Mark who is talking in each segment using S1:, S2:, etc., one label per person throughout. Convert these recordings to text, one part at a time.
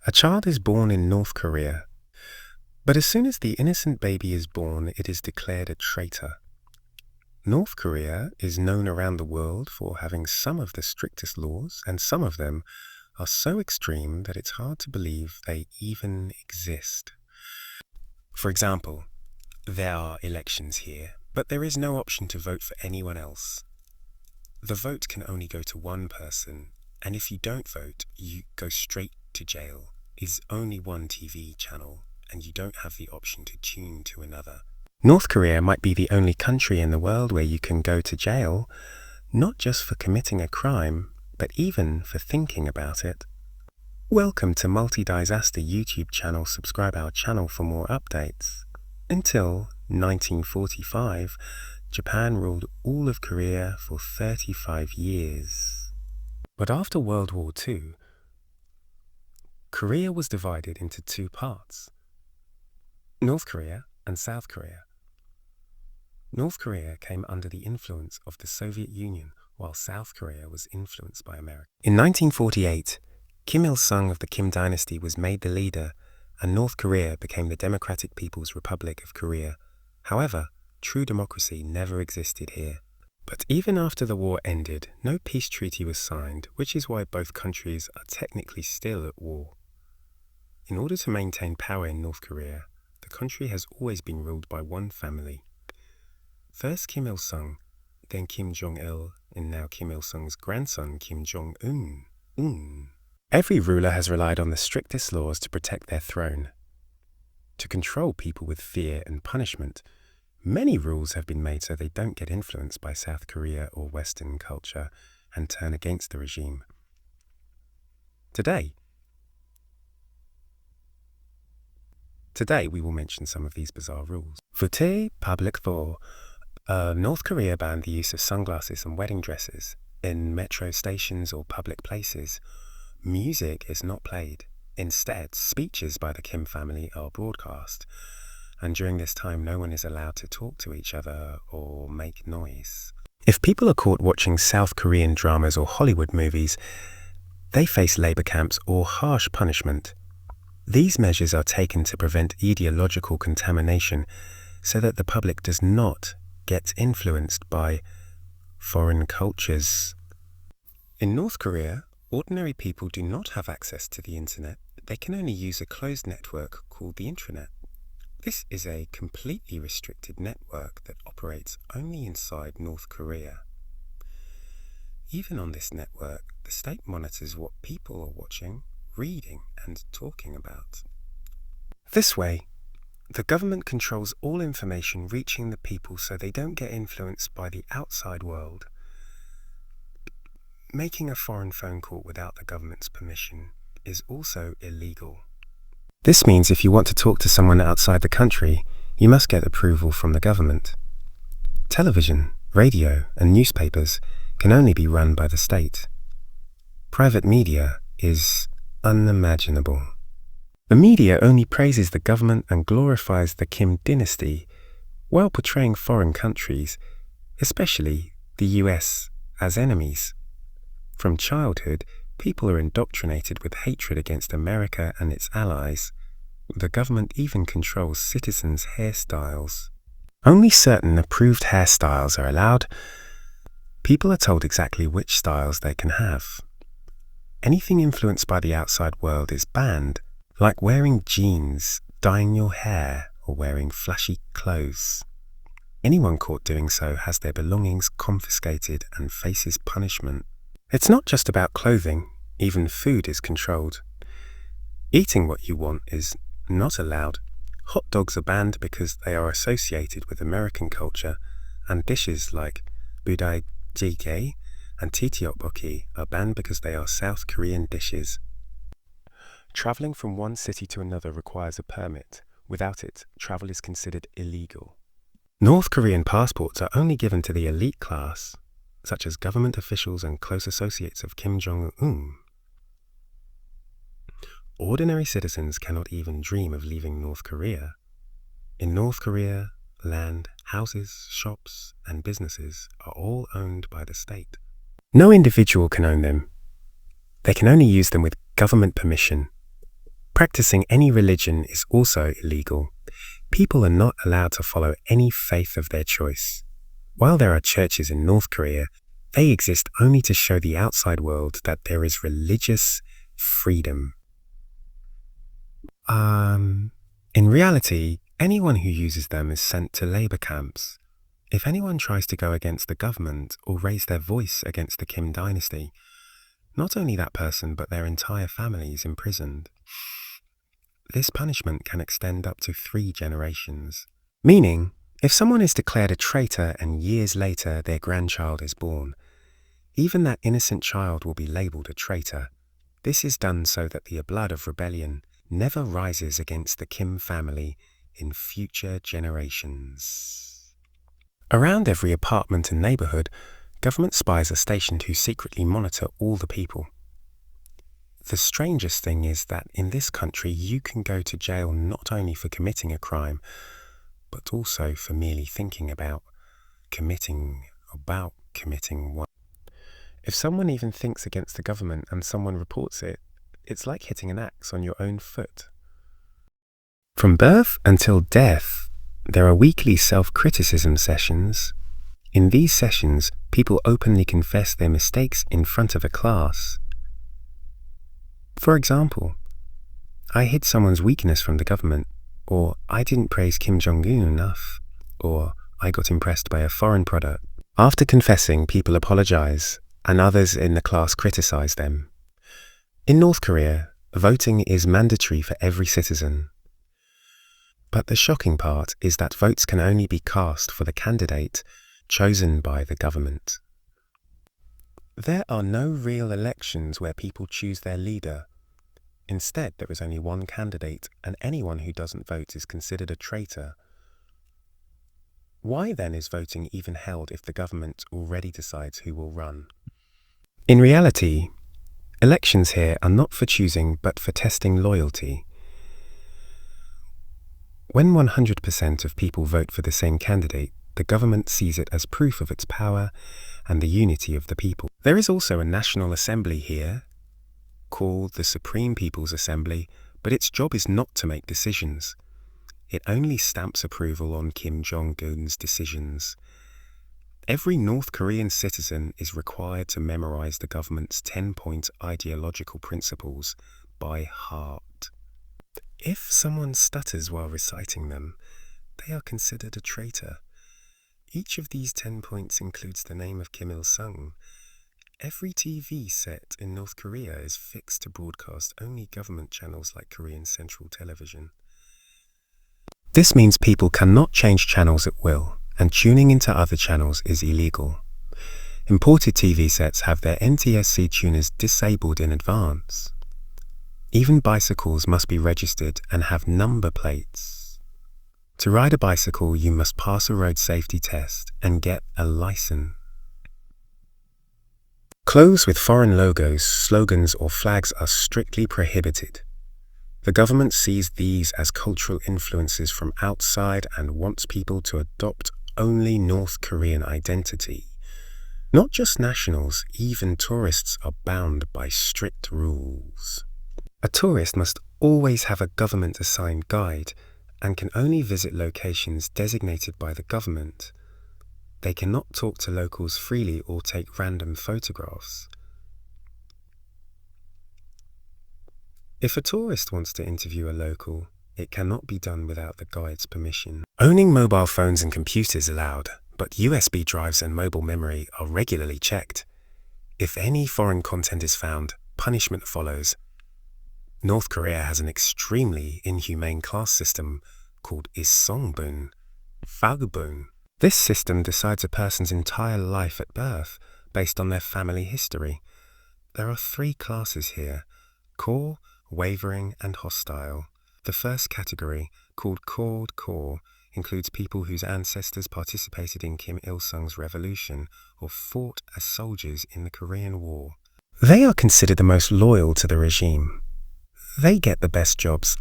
S1: A child is born in North Korea, but as soon as the innocent baby is born, it is declared a traitor. North Korea is known around the world for having some of the strictest laws, and some of them are so extreme that it's hard to believe they even exist. For example, there are elections here, but there is no option to vote for anyone else. The vote can only go to one person, and if you don't vote, you go straight to jail. Is only one TV channel, and you don't have the option to tune to another. North Korea might be the only country in the world where you can go to jail, not just for committing a crime, but even for thinking about it. Welcome to Multi-Disaster YouTube channel. Subscribe our channel for more updates. Until 1945, Japan ruled all of Korea for 35 years. But after World War II, Korea was divided into two parts, North Korea and South Korea. North Korea came under the influence of the Soviet Union, while South Korea was influenced by America. In 1948, Kim Il-sung of the Kim dynasty was made the leader, and North Korea became the Democratic People's Republic of Korea. However, true democracy never existed here. But even after the war ended, no peace treaty was signed, which is why both countries are technically still at war. In order to maintain power in North Korea, the country has always been ruled by one family. First Kim Il-sung, then Kim Jong-il, and now Kim Il-sung's grandson Kim Jong-un. Every ruler has relied on the strictest laws to protect their throne. To control people with fear and punishment, many rules have been made so they don't get influenced by South Korea or Western culture and turn against the regime. Today we will mention some of these bizarre rules. Fute public for North Korea banned the use of sunglasses and wedding dresses in metro stations or public places. Music is not played. Instead, speeches by the Kim family are broadcast, and during this time no one is allowed to talk to each other or make noise. If people are caught watching South Korean dramas or Hollywood movies, they face labor camps or harsh punishment. These measures are taken to prevent ideological contamination so that the public does not get influenced by foreign cultures. In North Korea, ordinary people do not have access to the internet. They can only use a closed network called the intranet. This is a completely restricted network that operates only inside North Korea. Even on this network, the state monitors what people are watching, reading, and talking about. This way, the government controls all information reaching the people so they don't get influenced by the outside world. Making a foreign phone call without the government's permission is also illegal. This means if you want to talk to someone outside the country, you must get approval from the government. Television, radio, and newspapers can only be run by the state. Private media is unimaginable. The media only praises the government and glorifies the Kim dynasty while portraying foreign countries, especially the US, as enemies. From childhood, people are indoctrinated with hatred against America and its allies. The government even controls citizens' hairstyles. Only certain approved hairstyles are allowed. People are told exactly which styles they can have. Anything influenced by the outside world is banned, like wearing jeans, dyeing your hair, or wearing flashy clothes. Anyone caught doing so has their belongings confiscated and faces punishment. It's not just about clothing, even food is controlled. Eating what you want is not allowed. Hot dogs are banned because they are associated with American culture, and dishes like budae-jjigae and tteokbokki are banned because they are South Korean dishes. Traveling from one city to another requires a permit. Without it, travel is considered illegal. North Korean passports are only given to the elite class, such as government officials and close associates of Kim Jong-un. Ordinary citizens cannot even dream of leaving North Korea. In North Korea, land, houses, shops, and businesses are all owned by the state. No individual can own them. They can only use them with government permission. Practicing any religion is also illegal. People are not allowed to follow any faith of their choice. While there are churches in North Korea, they exist only to show the outside world that there is religious freedom. In reality, anyone who uses them is sent to labor camps. If anyone tries to go against the government or raise their voice against the Kim dynasty, not only that person but their entire family is imprisoned. This punishment can extend up to 3 generations. Meaning, if someone is declared a traitor and years later their grandchild is born, even that innocent child will be labelled a traitor. This is done so that the blood of rebellion never rises against the Kim family in future generations. Around every apartment and neighbourhood, government spies are stationed who secretly monitor all the people. The strangest thing is that in this country you can go to jail not only for committing a crime, but also for merely thinking about committing one. If someone even thinks against the government and someone reports it, it's like hitting an axe on your own foot. From birth until death, there are weekly self-criticism sessions. In these sessions, people openly confess their mistakes in front of a class. For example, I hid someone's weakness from the government, or I didn't praise Kim Jong-un enough, or I got impressed by a foreign product. After confessing, people apologize, and others in the class criticize them. In North Korea, voting is mandatory for every citizen. But the shocking part is that votes can only be cast for the candidate chosen by the government. There are no real elections where people choose their leader. Instead, there is only one candidate, and anyone who doesn't vote is considered a traitor. Why then is voting even held if the government already decides who will run? In reality, elections here are not for choosing but for testing loyalty. When 100% of people vote for the same candidate, the government sees it as proof of its power and the unity of the people. There is also a National Assembly here, called the Supreme People's Assembly, but its job is not to make decisions. It only stamps approval on Kim Jong-un's decisions. Every North Korean citizen is required to memorize the government's 10-point ideological principles by heart. If someone stutters while reciting them, they are considered a traitor. Each of these 10 points includes the name of Kim Il-sung. Every TV set in North Korea is fixed to broadcast only government channels like Korean Central Television. This means people cannot change channels at will, and tuning into other channels is illegal. Imported TV sets have their NTSC tuners disabled in advance. Even bicycles must be registered and have number plates. To ride a bicycle, you must pass a road safety test and get a license. Clothes with foreign logos, slogans or flags are strictly prohibited. The government sees these as cultural influences from outside and wants people to adopt only North Korean identity. Not just nationals, even tourists are bound by strict rules. A tourist must always have a government-assigned guide and can only visit locations designated by the government. They cannot talk to locals freely or take random photographs. If a tourist wants to interview a local, it cannot be done without the guide's permission. Owning mobile phones and computers allowed, but USB drives and mobile memory are regularly checked. If any foreign content is found, punishment follows. North Korea has an extremely inhumane class system called Songbun. This system decides a person's entire life at birth based on their family history. There are 3 classes here: core, wavering, and hostile. The first category, called core, includes people whose ancestors participated in Kim Il-sung's revolution or fought as soldiers in the Korean War. They are considered the most loyal to the regime. They get the best jobs,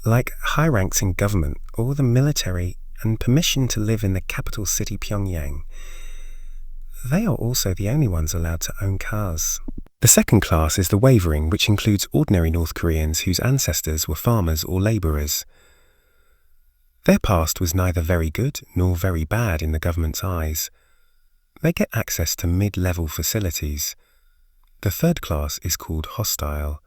S1: like high ranks in government or the military, and permission to live in the capital city Pyongyang. They are also the only ones allowed to own cars. The second class is the wavering, which includes ordinary North Koreans whose ancestors were farmers or labourers. Their past was neither very good nor very bad in the government's eyes. They get access to mid-level facilities. The third class is called hostile.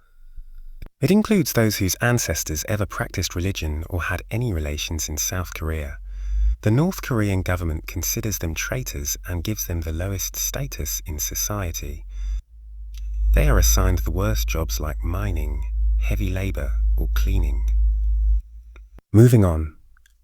S1: It includes those whose ancestors ever practiced religion or had any relations in South Korea. The North Korean government considers them traitors and gives them the lowest status in society. They are assigned the worst jobs like mining, heavy labour, or cleaning. Moving on.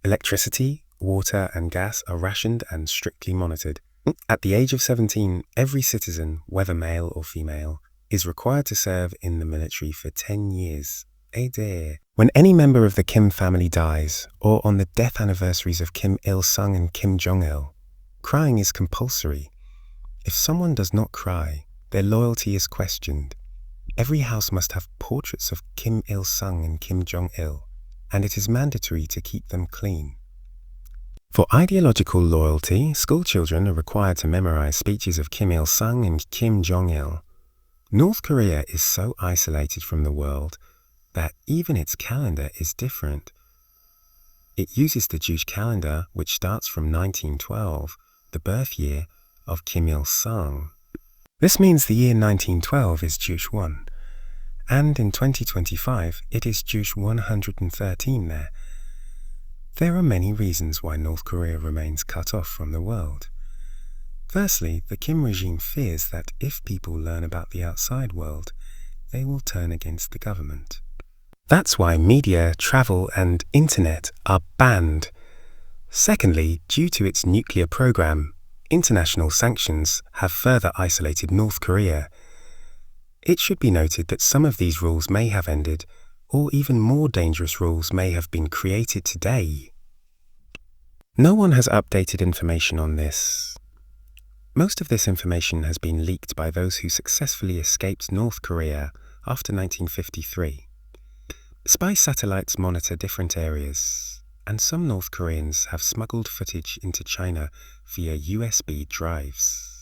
S1: Electricity, water and gas are rationed and strictly monitored. At the age of 17, every citizen, whether male or female, is required to serve in the military for 10 years. When any member of the Kim family dies, or on the death anniversaries of Kim Il-sung and Kim Jong-il, crying is compulsory. If someone does not cry, their loyalty is questioned. Every house must have portraits of Kim Il-sung and Kim Jong-il, and it is mandatory to keep them clean. For ideological loyalty, school children are required to memorize speeches of Kim Il-sung and Kim Jong-il. North Korea is so isolated from the world that even its calendar is different. It uses the Jewish calendar, which starts from 1912, the birth year of Kim Il-sung. This means the year 1912 is Jewish 1, and in 2025 it is Jewish 113 there. There are many reasons why North Korea remains cut off from the world. Firstly, the Kim regime fears that if people learn about the outside world, they will turn against the government. That's why media, travel and internet are banned. Secondly, due to its nuclear program, international sanctions have further isolated North Korea. It should be noted that some of these rules may have ended, or even more dangerous rules may have been created today. No one has updated information on this. Most of this information has been leaked by those who successfully escaped North Korea after 1953. Spy satellites monitor different areas, and some North Koreans have smuggled footage into China via USB drives.